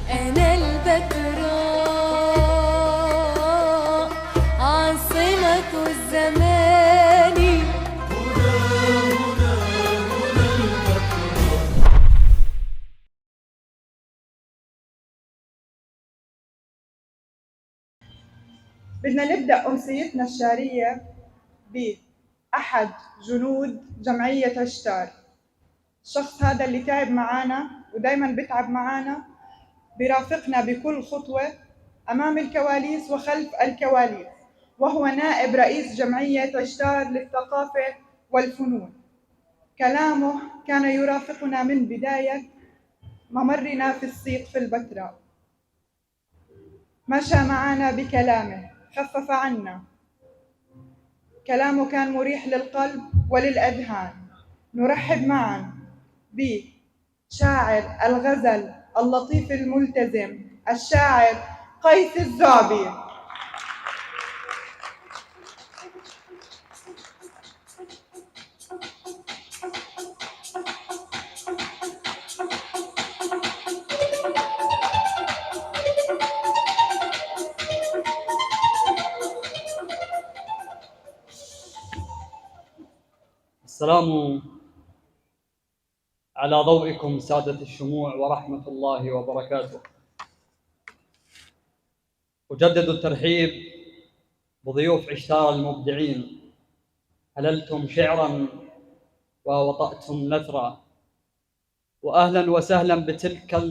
أنا البتراء عاصمة الزمان. بدنا نبدأ أمسيتنا الشعرية بأحد جنود جمعية أشتار. الشخص هذا اللي تعب معانا ودايما بتعب معانا، برافقنا بكل خطوة أمام الكواليس وخلف الكواليس، وهو نائب رئيس جمعية أشتار للثقافة والفنون. كلامه كان يرافقنا من بداية ممرنا في الصيت في البتراء. مشى معنا بكلامه، خفف عنا. كلامه كان مريح للقلب وللأذهان. نرحب معا بشاعر الغزل اللطيف الملتزم، الشاعر قيس الزعبي. السلام على ضوئكم سادة الشموع ورحمة الله وبركاته. أجدد الترحيب بضيوف عشتار المبدعين. هللتم شعرا ووطأتم نثرا، وأهلا وسهلا بتلك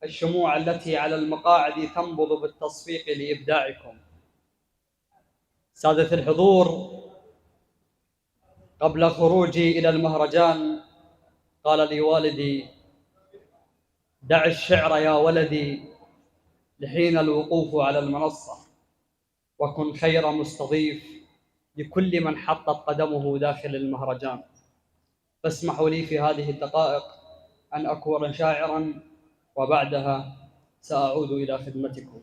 الشموع التي على المقاعد تنبض بالتصفيق لإبداعكم. سادة الحضور، قبل خروجي إلى المهرجان قال لي والدي: دع الشعر يا ولدي لحين الوقوف على المنصة، وكن خير مستضيف لكل من حطت قدمه داخل المهرجان. فاسمحوا لي في هذه الدقائق أن أكون شاعرا، وبعدها سأعود إلى خدمتكم.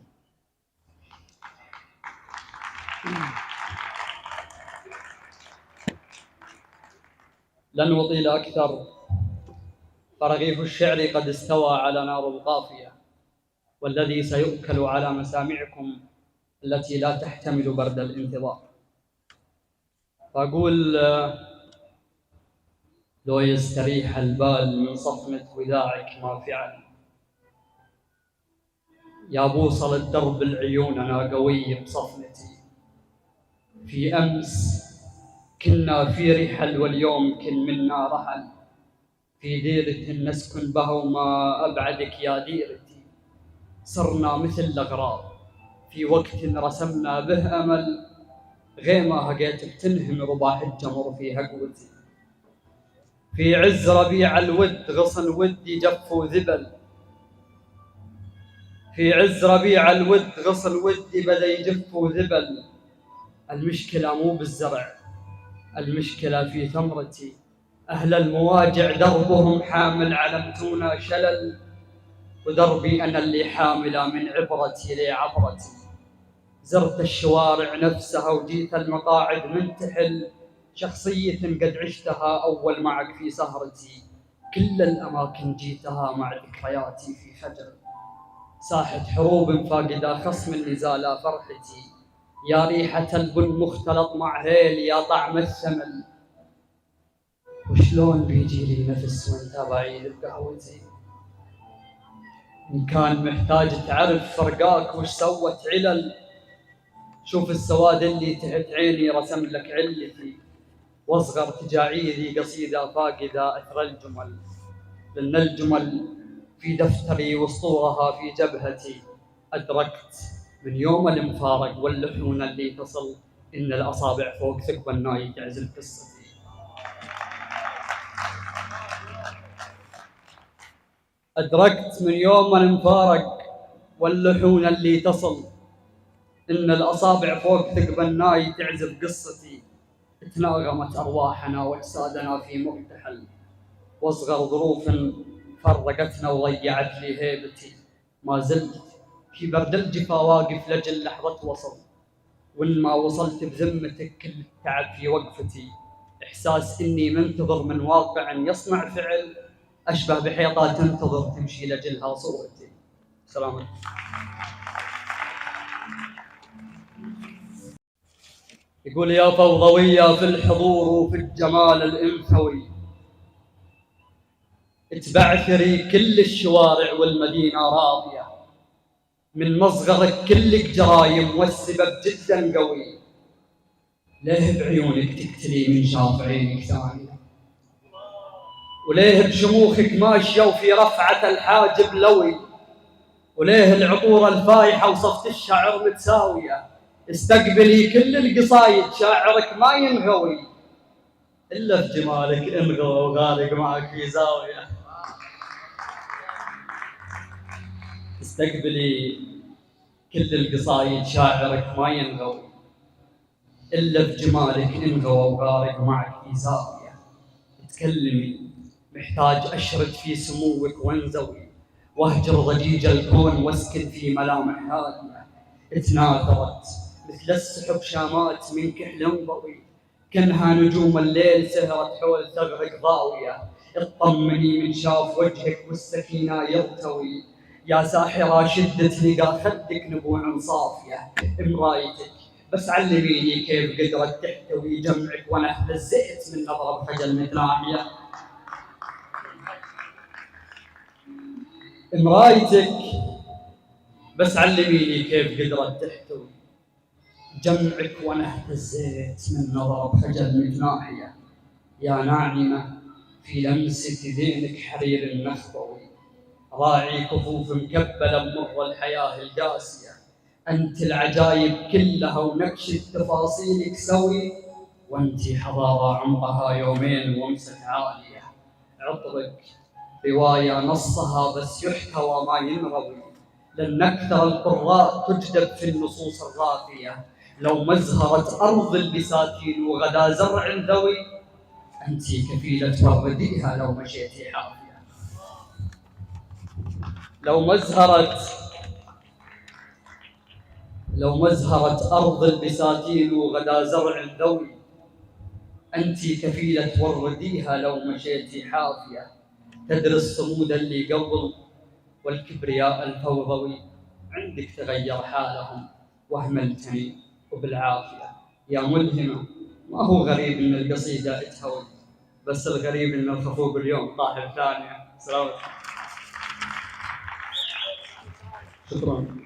لن أطيل أكثر، فرغيف الشعر قد استوى على نار القافية، والذي سيؤكل على مسامعكم التي لا تحتمل برد الانتظار. فأقول: لو يستريح البال من صفنة وداعك ما فعل، يا بوصل الدرب العيون أنا قوي بصفنتي. في أمس كنا في رحل واليوم كل منا رحل، في ديرة نسكن بها وما أبعدك يا ديرتي. صرنا مثل الأغراب في وقت رسمنا به أمل، غيمة هقيت بتنهم رباح الجمر في هقوتي. في عز ربيع الود غصن ودي جف وذبل، في عز ربيع الود غصن ودي بدا يجف وذبل. المشكلة مو بالزرع، المشكلة في ثمرتي. أهل المواجع دربهم حامل علمتونا شلل، ودربي أنا اللي حاملة من عبرتي لعبرتي. زرت الشوارع نفسها وجيت المقاعد منتحل، شخصية قد عشتها أول معك في سهرتي. كل الأماكن جيتها مع ذكرياتي في خجل، ساحة حروب فاقدة خصم النزال فرحتي. يا ريحة البن مختلط مع هيل، يا طعم الثمل. وشلون بيجي لي نفس وانت بعيد بقهوتي؟ إن كان محتاج تعرف فرقاك وش سوت علل، شوف السواد اللي تحت عيني رسم لك علتي. واصغر تجاعيدي قصيدة فاقدة أثر الجمل، لأن الجمل في دفتري وسطورها في جبهتي. أدركت من يوم المفارق واللحون اللي تصل إن الأصابع فوق ثقب الناي تعزل قصتي. أدركت من يوم المفارق واللحون اللي تصل إن الأصابع فوق ثقب الناي تعزف قصتي. تناغمت أرواحنا وأجسادنا في مقتحل، واصغر ظروف فرقتنا وضيعت لي هيبتي. ما زلت في برد الجفا واقف لجل لحظة وصل، وإن ما وصلت بذمتك كل التعب في وقفتي. إحساس إني منتظر من واقع يصنع فعل، أشبه بحيطة تنتظر تمشي لجلها صورتي. سلام. يقول يا فوضوية في الحضور وفي الجمال الإنثوي، تبعثري كل الشوارع والمدينة راضية، من مصغرك كلك جرايم والسبب جدا قوي، ليه بعيونك تقتلي من شاف عينك ثانية، وليه بشموخك ماشية وفي رفعة الحاجب لوي، وليه العطور الفايحة وصفت الشعر متساوية، استقبلي كل القصايد شاعرك ما ينغوي، إلا في جمالك انغوى وغارق معك في زاوية. استقبلي كل القصايد شاعرك ما ينغوي، إلا في جمالك انغوى وغارق معك في زاوية. تكلمي محتاج أشرد في سموك وانزوي، واهجر ضجيج الكون واسكن في ملامح هادية. تناثرت مثل السحب شامات من كحل ضوي، كانها نجوم الليل سهرت حول ثغرك ضاوية. اطمني من شاف وجهك والسكينة يرتوي، يا ساحرة شدة لقى خدك نبوع صافية. مرايتك بس علميني كيف قدرت تحتوي جمعك وانا اهتزيت من نظرة خجل متناحية. مرايتك بس علميني كيف قدرت تحتوي جمعك وانا اهتزيت من نظرة خجل متناحية. يا ناعمة في لمسة ذينك حرير النخبوي، راعي كفوف مكبلة بمر الحياة القاسية. أنت العجايب كلها ونكشة تفاصيلك سوي، وأنت حضارة عمرها يومين وامسك عالية. عطرك رواية نصها بس يحتوى ما ينروي، لأن أكثر القراء تجدب في النصوص الراقية. لو مزهرت أرض البساتين وغدا زرع ذوي، أنت كفيلة تورديها لو مشيتي حافية. لو مزهرت أرض البساتين وغدا زرع ذوي، أنت كفيلة تورديها لو مشيتي حافية. تدري الصمود اللي قبل والكبرياء الفوضوي، عندك تغير حالهم واهملتني وبالعافية. يا ملهمة ما هو غريب إن القصيدة اتهوت، بس الغريب إن الخفوق اليوم طاح الثانية. سلام. شكرا.